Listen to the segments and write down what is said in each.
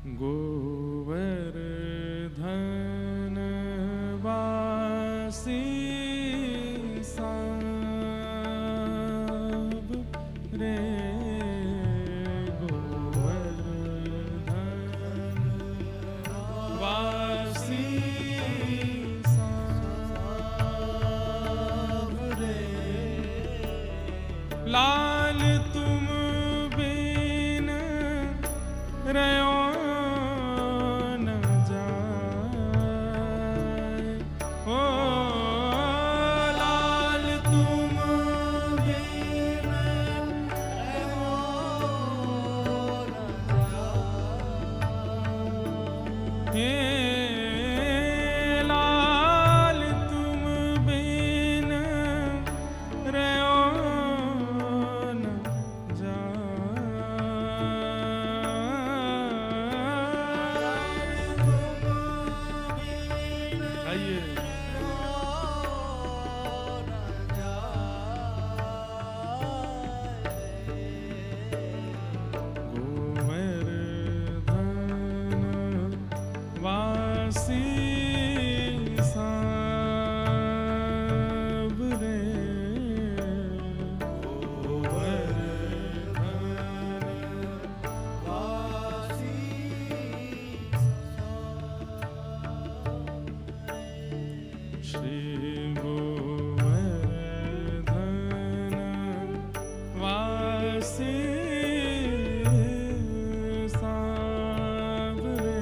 गोवर्धन वासी सांब रे, गोवर्धन वासी सांब रे, लाल तुम बिन रहो न जाए, ओ लाल तुम बिन रहो न जाए, हे लाल तुम बिन रहो न वासी सांब रे, गोवर्धन वासी श्री गोवर्धन वासी सांब रे,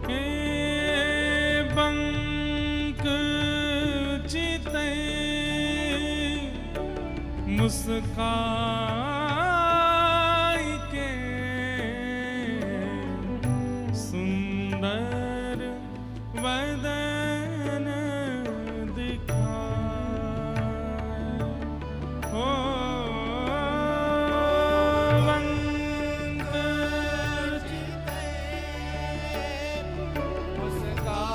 हे बंक चिते मुस्काई के सुंदर वदन दिखाए, ओ बंक चिते मुस्काई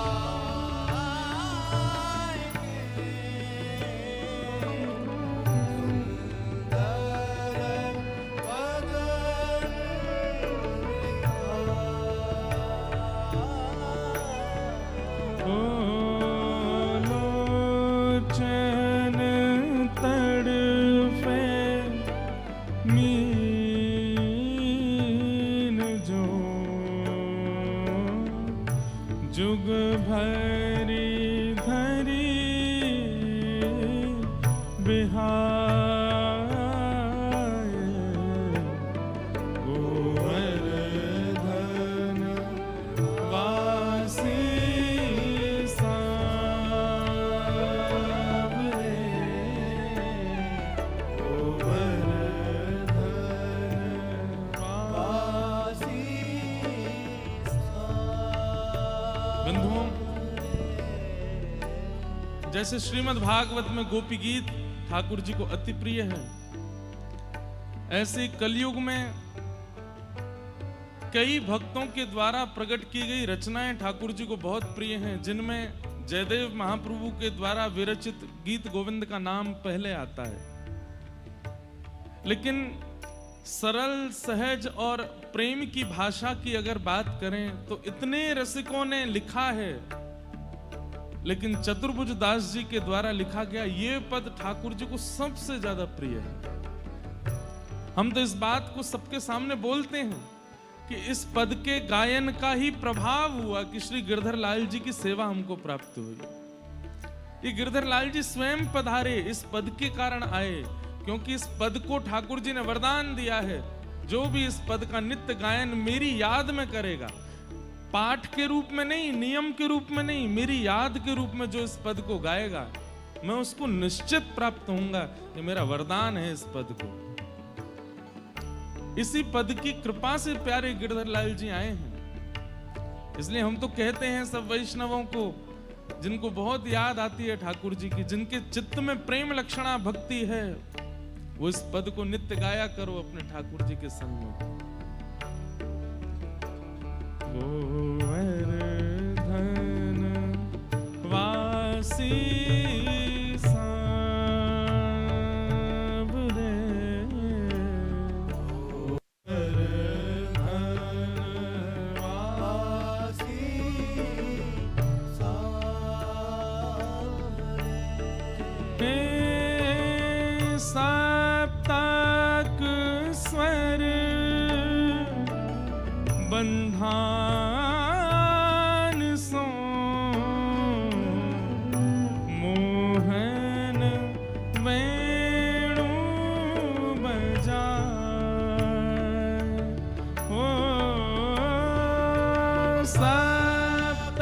लोचन तड़फे मीन जो जुग भरी धरी बिहाय, गोवर्धन वासी सांब रे, गोवर्धन वासी बंधुओं, जैसे श्रीमद् भागवत में गोपी गीत ठाकुर जी को अति प्रिय है, ऐसे कलयुग में कई भक्तों के द्वारा प्रकट की गई रचनाएं ठाकुर जी को बहुत प्रिय हैं, जिनमें जयदेव महाप्रभु के द्वारा विरचित गीत गोविंद का नाम पहले आता है। लेकिन सरल सहज और प्रेम की भाषा की अगर बात करें तो इतने रसिकों ने लिखा है, लेकिन चतुर्भुज दास जी के द्वारा लिखा गया ये पद ठाकुर जी को सबसे ज्यादा प्रिय है। हम तो इस बात को सबके सामने बोलते हैं कि इस पद के गायन का ही प्रभाव हुआ कि श्री गिरधर लाल जी की सेवा हमको प्राप्त हुई। ये गिरधर लाल जी स्वयं पधारे, इस पद के कारण आए, क्योंकि इस पद को ठाकुर जी ने वरदान दिया है, जो भी इस पद का नित्य गायन मेरी याद में करेगा, पाठ के रूप में नहीं, नियम के रूप में नहीं, मेरी याद के रूप में जो इस पद को गाएगा, मैं उसको निश्चित प्राप्त होऊंगा। ये मेरा वरदान है इस पद को। इसी पद की कृपा से प्यारे गिरधर लाल जी आए हैं। इसलिए हम तो कहते हैं सब वैष्णवों को, जिनको बहुत याद आती है ठाकुर जी की, जिनके चित्त में प्रेम लक्षणा भक्ति है, वो इस पद को नित्य गाया करो अपने ठाकुर जी के सन्मुख। गोवर्धन वासी सांवरे सप्तक स्वर बंधान सो मोहन वेणु बजाए ओ सप्तक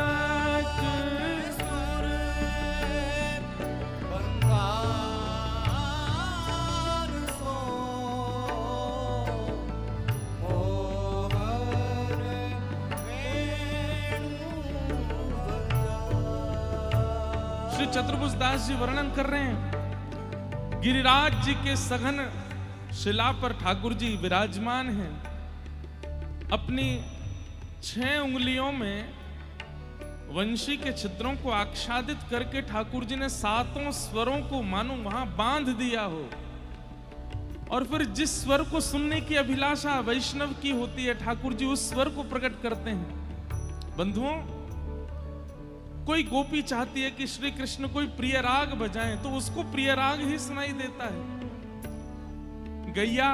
सुर बंगार सो मोहन वेणु श्री चतुर्भुज दास जी वर्णन कर रहे हैं गिरिराज जी के सघन शिला पर ठाकुर जी विराजमान हैं। अपनी 6 उंगलियों में वंशी के छिद्रों को आच्छादित करके ठाकुर जी ने 7 स्वरों को मानो वहां बांध दिया हो, और फिर जिस स्वर को सुनने की अभिलाषा वैष्णव की होती है ठाकुर जी उस स्वर को प्रकट करते हैं। बंधुओं, कोई गोपी चाहती है कि श्री कृष्ण कोई प्रिय राग बजाएं तो उसको प्रिय राग ही सुनाई देता है। गैया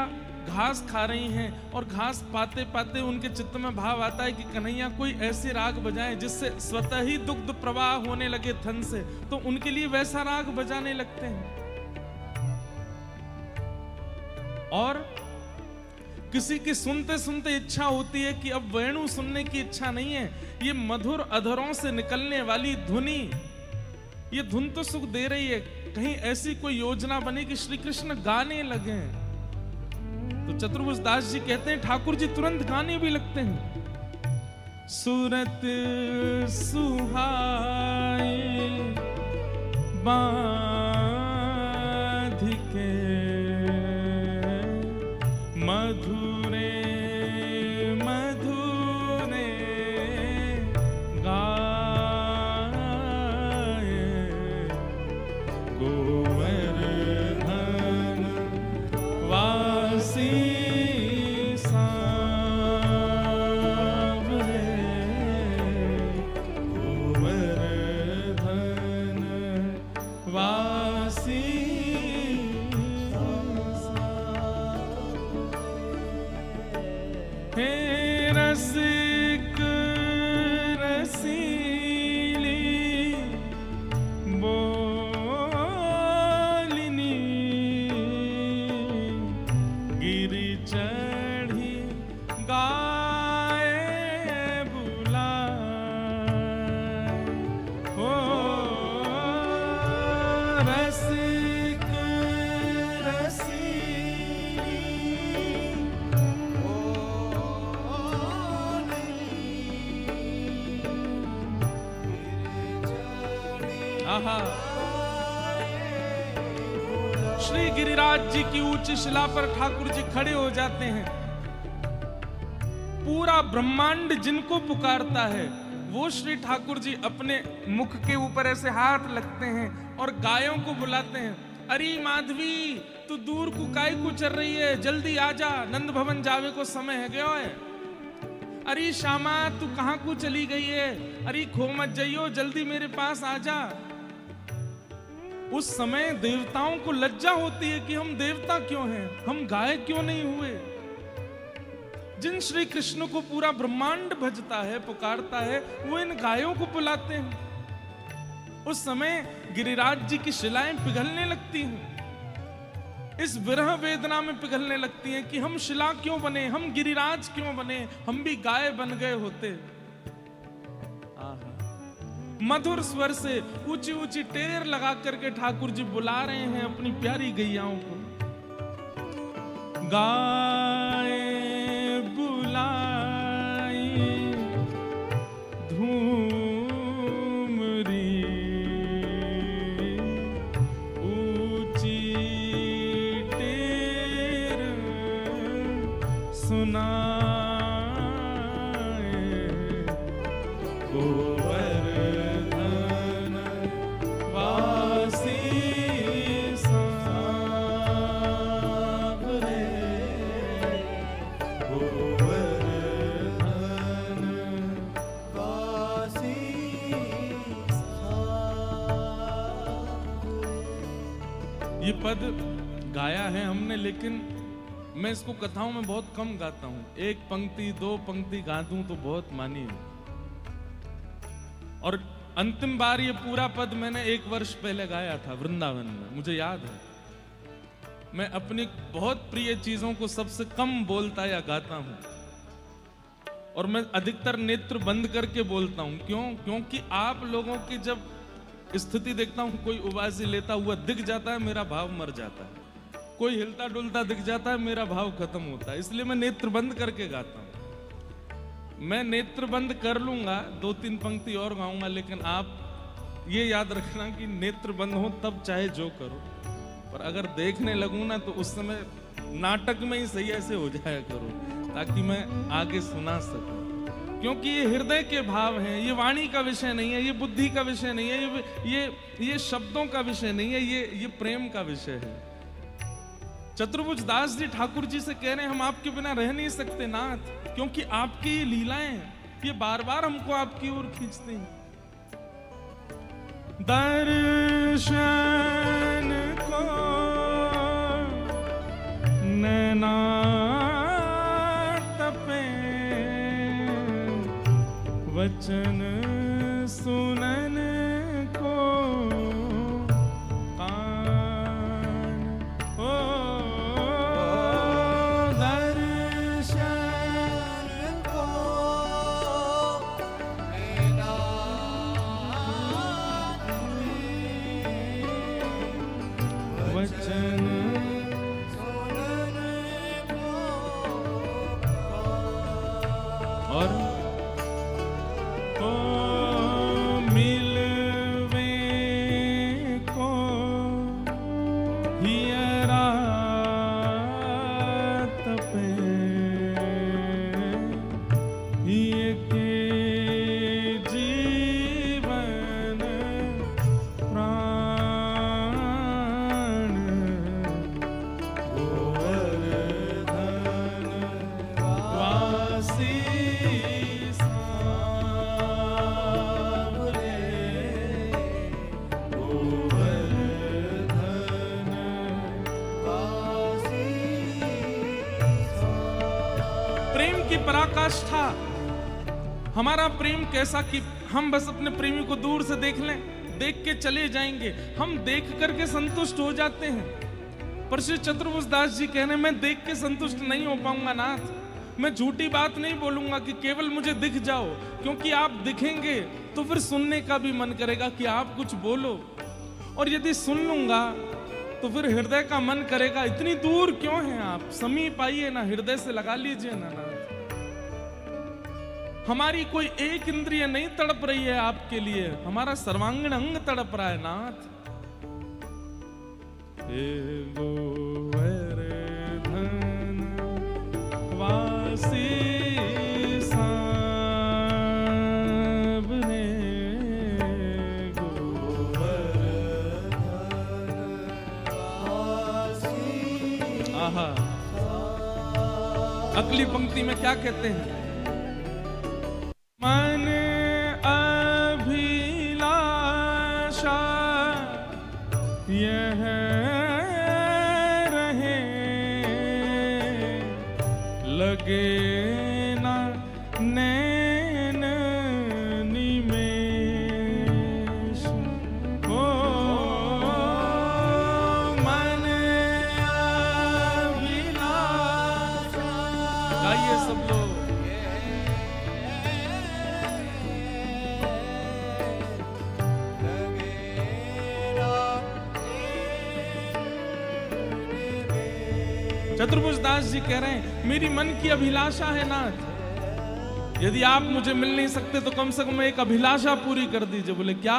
घास खा रही हैं और घास पाते पाते उनके चित्त में भाव आता है कि कन्हैया कोई ऐसे राग बजाएं जिससे स्वतः ही दुग्ध प्रवाह होने लगे थन से, तो उनके लिए वैसा राग बजाने लगते हैं। और किसी की सुनते सुनते इच्छा होती है कि अब वेणु सुनने की इच्छा नहीं है, ये मधुर अधरों से निकलने वाली धुनी, ये धुन तो सुख दे रही है, कहीं ऐसी कोई योजना बने कि श्री कृष्ण गाने लगे। तो चतुर्भुज दास जी कहते हैं ठाकुर जी तुरंत गाने भी लगते हैं। सूरत सुहाई बाधिके मधुरे मधुरे गाए गोवर्धन वासी सांवरे गोवर्धन वासी हे रसिक रसीली बोलिनी गिरि चढ़ी गाए बुलाए ओ रसिक रसीली आहा। श्री गिरिराज जी की ऊंची शिला पर ठाकुर जी खड़े हो जाते हैं। पूरा ब्रह्मांड जिनको पुकारता है वो श्री ठाकुर जी अपने मुख के ऊपर ऐसे हाथ लगते हैं और गायों को बुलाते हैं। अरे माधवी, तू दूर को काय को चल रही है, जल्दी आजा, नंद भवन जावे को समय है गयो है। अरे श्यामा, तू कहां को चली गई है, अरे खो मत जाइयो, जल्दी मेरे पास आजा। उस समय देवताओं को लज्जा होती है कि हम देवता क्यों हैं, हम गाय क्यों नहीं हुए। जिन श्री कृष्ण को पूरा ब्रह्मांड भजता है, पुकारता है, वो इन गायों को बुलाते हैं। उस समय गिरिराज जी की शिलाएं पिघलने लगती हैं, इस विरह वेदना में पिघलने लगती हैं कि हम शिला क्यों बने, हम गिरिराज क्यों बने, हम भी गाय बन गए होते। मधुर स्वर से ऊंची ऊंची टेर लगा करके ठाकुर जी बुला रहे हैं अपनी प्यारी गैयाओं को। गाय बुलाई धूमरी ऊंची टेर सुनाए गोवर्धन ये पद गाया है हमने, लेकिन मैं इसको कथाओं में बहुत कम गाता हूं। एक पंक्ति दो पंक्ति गा दूं तो बहुत मानी है। और अंतिम बार ये पूरा पद मैंने 1 वर्ष पहले गाया था वृंदावन में, मुझे याद है। मैं अपनी बहुत प्रिय चीजों को सबसे कम बोलता या गाता हूं, और मैं अधिकतर नेत्र बंद करके बोलता हूं। क्यों? क्योंकि आप लोगों की जब स्थिति देखता हूं, कोई उबासी लेता हुआ दिख जाता है, मेरा भाव मर जाता है। कोई हिलता डुलता दिख जाता है, मेरा भाव खत्म होता है। इसलिए मैं नेत्र बंद करके गाता हूं। मैं नेत्र बंद कर लूंगा, 2-3 पंक्ति और गाऊंगा, लेकिन आप ये याद रखना कि नेत्र बंद हो तब चाहे जो करो, पर अगर देखने लगूं ना तो उस समय नाटक में ही सही ऐसे हो जाया करो, ताकि मैं आगे सुना सकूं। क्योंकि ये हृदय के भाव हैं, ये वाणी का विषय नहीं है, ये बुद्धि का विषय नहीं है, ये शब्दों का विषय नहीं है, ये प्रेम का विषय है। चतुर्भुज दास जी ठाकुर जी से कह रहे हैं, हम आपके बिना रह नहीं सकते नाथ, क्योंकि आपकी ये लीलाएं ये बार बार हमको आपकी ओर खींचते हैं। दर्शन को नैना तपे, वचन सुनन को कान। ओ दर्शन को नैना वचन सुनन को और मिलवे को हियरा तपे, हिय के जीवन प्राण, गोवर्धन वासी प्रेम की पराकाष्ठा। हमारा प्रेम कैसा कि हम बस अपने प्रेमी को दूर से देख लें, देख के चले जाएंगे, हम देख करके संतुष्ट हो जाते हैं। पर श्री चतुर्भुज दास जी कहने, मैं देख के संतुष्ट नहीं हो पाऊंगा नाथ। मैं झूठी बात नहीं बोलूंगा कि केवल मुझे दिख जाओ, क्योंकि आप दिखेंगे तो फिर सुनने का भी मन करेगा कि आप कुछ बोलो, और यदि सुन लूंगा तो फिर हृदय का मन करेगा इतनी दूर क्यों हैं आप, समीप आइए ना, हृदय से लगा लीजिए ना नाथ। हमारी कोई एक इंद्रिय नहीं तड़प रही है आपके लिए, हमारा सर्वांगीण अंग तड़प रहा है नाथ। हे गोवर्धन वासी सावरे, आहा। अगली पंक्ति में क्या कहते हैं? मन अभिलाषा यह रहे, लगे ना नैन निमेष। ओ मन अभिलाषा, गाइए सब लोग। चतुर्भुज दास जी कह रहे हैं, मेरी मन की अभिलाषा है नाथ, यदि आप मुझे मिल नहीं सकते तो कम से कम एक अभिलाषा पूरी कर दीजिए। बोले क्या?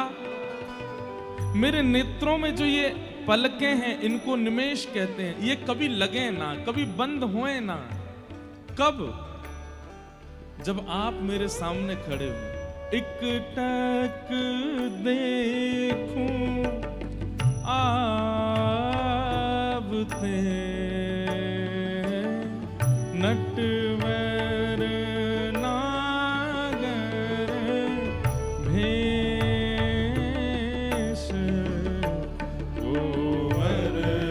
मेरे नेत्रों में जो ये पलकें हैं इनको निमेष कहते हैं, ये कभी लगे ना, कभी बंद होए ना। कब? जब आप मेरे सामने खड़े हो, एक टक देखूं आवते, नटवर नागर भेष, गोवर्धन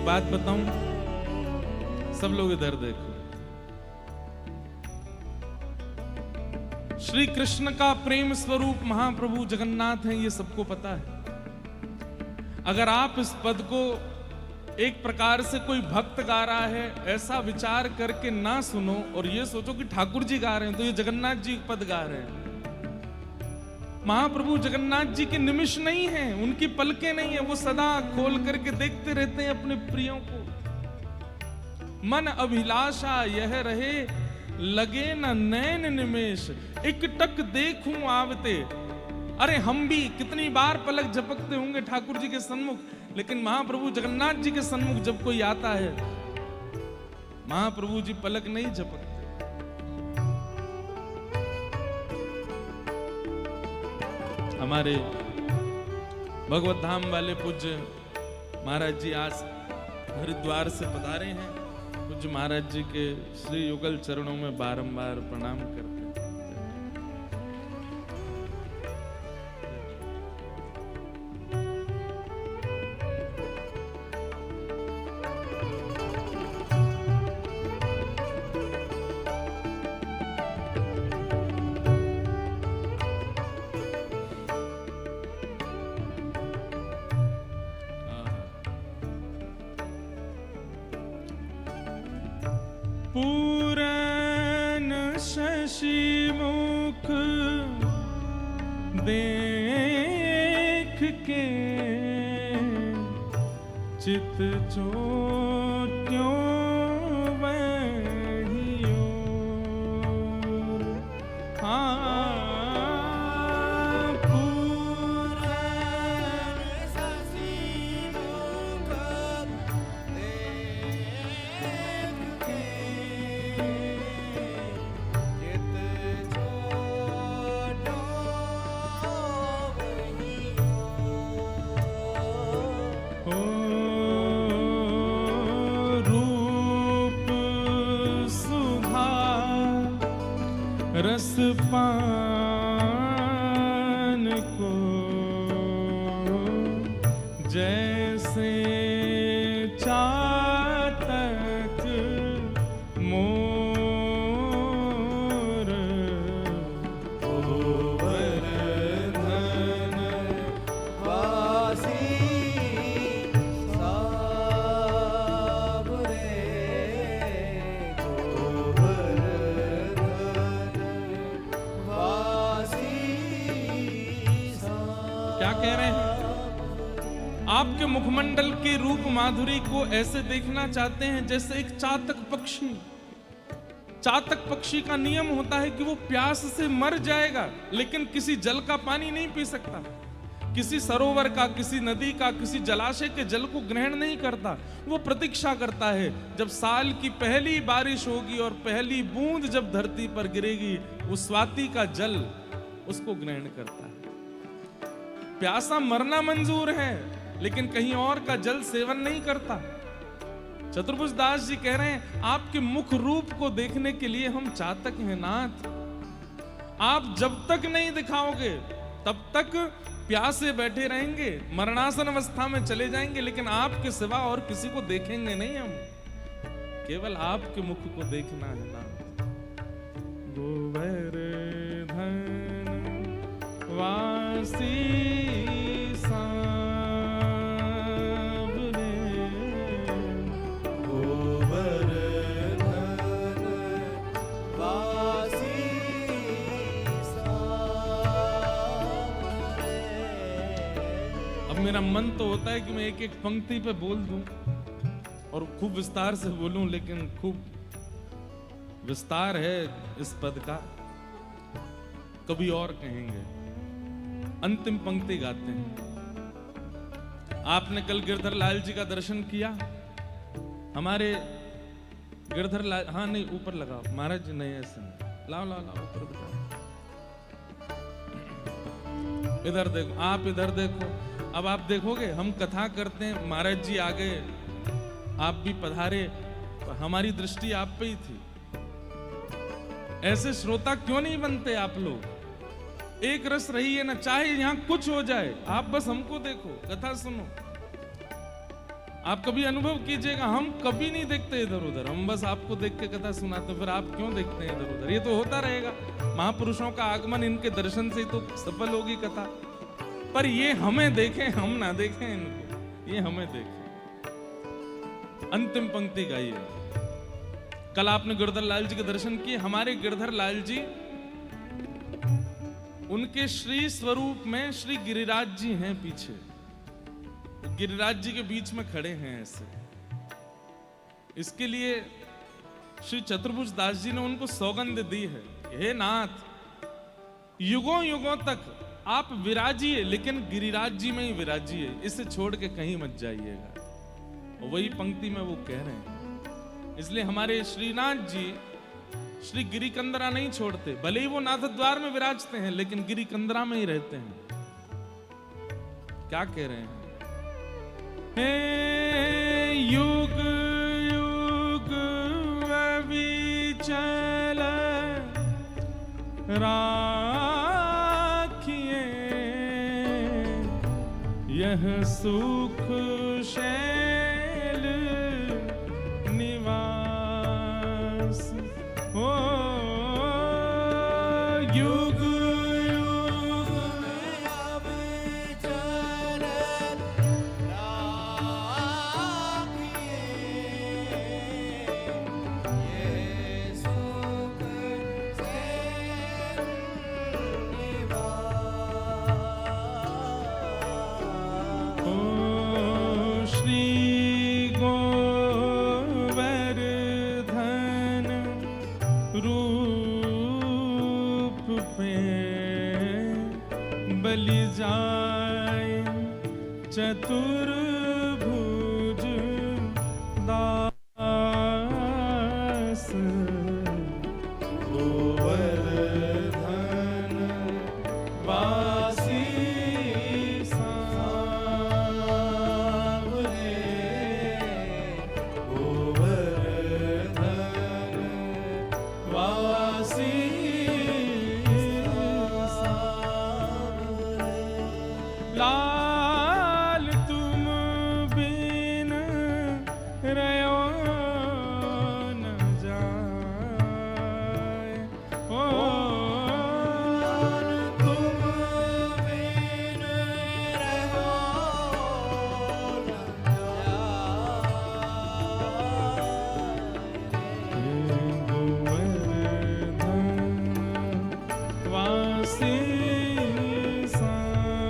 बात बताऊं, सब लोग इधर देखो। श्री कृष्ण का प्रेम स्वरूप महाप्रभु जगन्नाथ हैं, ये सबको पता है। अगर आप इस पद को एक प्रकार से कोई भक्त गा रहा है ऐसा विचार करके ना सुनो और ये सोचो कि ठाकुर जी गा रहे हैं, तो ये जगन्नाथ जी पद गा रहे हैं। महाप्रभु जगन्नाथ जी के निमिष नहीं हैं, उनकी पलकें नहीं है, वो सदा खोल करके देखते रहते हैं अपने प्रियों को। मन अभिलाषा यह रहे, लगे न नैन निमेष, एक टक देखूं आवते। अरे हम भी कितनी बार पलक झपकते होंगे ठाकुर जी के सन्मुख, लेकिन महाप्रभु जगन्नाथ जी के सन्मुख जब कोई आता है, महाप्रभु जी पलक नहीं झपकते। हमारे भगवत धाम वाले पूज्य महाराज जी आज हरिद्वार से पधारे हैं। पूज्य महाराज जी के श्री युगल चरणों में बारंबार प्रणाम करते हैं। पूरन शशि मुख देख के, चित चोट्यों वहियों। रस पान को जैसे चातक मोर, गोवर्धन वासी सावरे, क्या कह रहे हैं? आपके मुखमंडल के रूप माधुरी को ऐसे देखना चाहते हैं जैसे एक चातक पक्षी। चातक पक्षी का नियम होता है कि वो प्यास से मर जाएगा, लेकिन किसी जल का पानी नहीं पी सकता, किसी सरोवर का, किसी नदी का, किसी जलाशय के जल को ग्रहण नहीं करता। वो प्रतीक्षा करता है जब साल की पहली बारिश होगी और पहली बूंद जब धरती पर गिरेगी, वो स्वाति का जल उसको ग्रहण करता है। प्यासा मरना मंजूर है, लेकिन कहीं और का जल सेवन नहीं करता। चतुर्भुज दास जी कह रहे हैं आपके मुख रूप को देखने के लिए हम चातक हैं नाथ। आप जब तक नहीं दिखाओगे तब तक प्यासे बैठे रहेंगे, मरणासन अवस्था में चले जाएंगे, लेकिन आपके सिवा और किसी को देखेंगे नहीं हम, केवल आपके मुख को देखना है नाथ। गोवर्धन वासी मेरा मन तो होता है कि मैं एक एक पंक्ति पे बोल दूं और खूब विस्तार से बोलूं, लेकिन खूब विस्तार है इस पद का, कभी और कहेंगे। अंतिम पंक्ति गाते हैं। आपने कल गिरधर लाल जी का दर्शन किया। हमारे गिरधर लाल, हाँ नहीं ऊपर लगाओ महाराज जी, नहीं ऐसे नहीं, लाओ लाओ लाओ ऊपर बिठाओ। इधर देखो, आप इधर देखो। अब आप देखोगे हम कथा करते हैं, महाराज जी आ गए, आप भी पधारे, तो हमारी दृष्टि आप पे ही थी। ऐसे श्रोता क्यों नहीं बनते आप लोग? एक रस रही है ना, चाहे यहां कुछ हो जाए, आप बस हमको देखो, कथा सुनो। आप कभी अनुभव कीजिएगा, हम कभी नहीं देखते इधर उधर, हम बस आपको देख के कथा सुनाते, फिर आप क्यों देखते हैं इधर उधर? ये तो होता रहेगा, महापुरुषों का आगमन, इनके दर्शन से ही तो सफल होगी कथा। पर ये हमें देखें, हम ना देखें इनको, ये हमें देखें। अंतिम पंक्ति गाइए। कल आपने गिरधर लाल जी के दर्शन किए। हमारे गिरधर लाल जी, उनके श्री स्वरूप में श्री गिरिराज जी हैं पीछे, गिरिराज जी के बीच में खड़े हैं ऐसे। इसके लिए श्री चतुर्भुज दास जी ने उनको सौगंध दी है, हे नाथ, युगों युगों तक आप विराजिए, लेकिन गिरिराज जी में ही विराजिए, इसे छोड़ के कहीं मत जाइएगा। और वही पंक्ति में वो कह रहे हैं। इसलिए हमारे श्रीनाथ जी श्री गिरिकंदरा नहीं छोड़ते, भले ही वो नाथ द्वार में विराजते हैं, लेकिन गिरिकंदरा में ही रहते हैं। क्या कह रहे हैं? हे युग युग अविचल राखिए, यह सुख शैल निवास हो। युग युग अविचल राखिए, ये सुख शैल निवास। ओ श्री गोवर्धन रूप पे बलि जाए चतुर्भुज दास। गोवर्धन वासी सांवरे, गोवर्धन वासी सांवरे। लाल तुम बिन रयो न जाए, ओ तुम बिन रहो न गोवर्धन वासी सांवरे,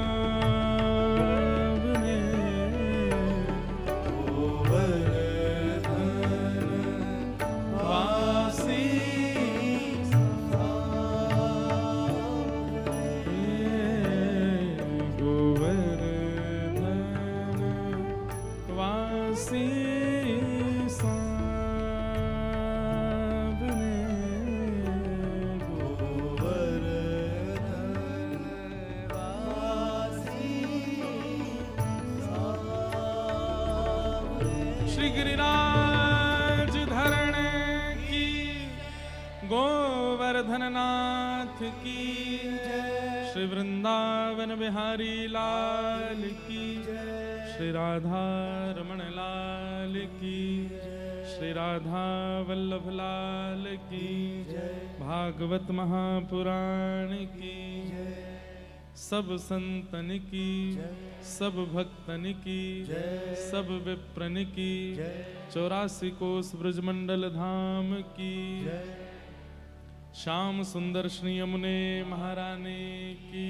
गोवर्धन वासी गोवर्धन वासी सांवरे, श्री गिरिराज धरण की, गोवर्धन नाथ की, श्री वृंदावन बिहारी लाल की, श्री राधा रमण लाल की, श्री राधा वल्लभ लाल की, भागवत महापुराण की, सब संतन की, सब भक्तन की, सब विप्रन की, 84 कोस ब्रजमंडल धाम की, श्याम सुंदर श्री यमुने महारानी की,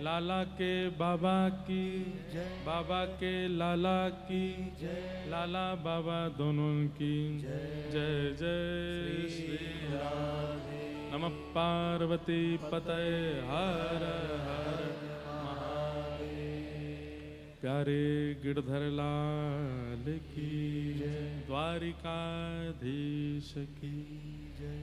लाला के बाबा की, बाबा के लाला की, लाला बाबा दोनों की, जय जय श्री राधे। नमः पार्वती पतये हर हर महादेव। प्यारे गिरधर लाल की जय, द्वारिकाधीश की जय।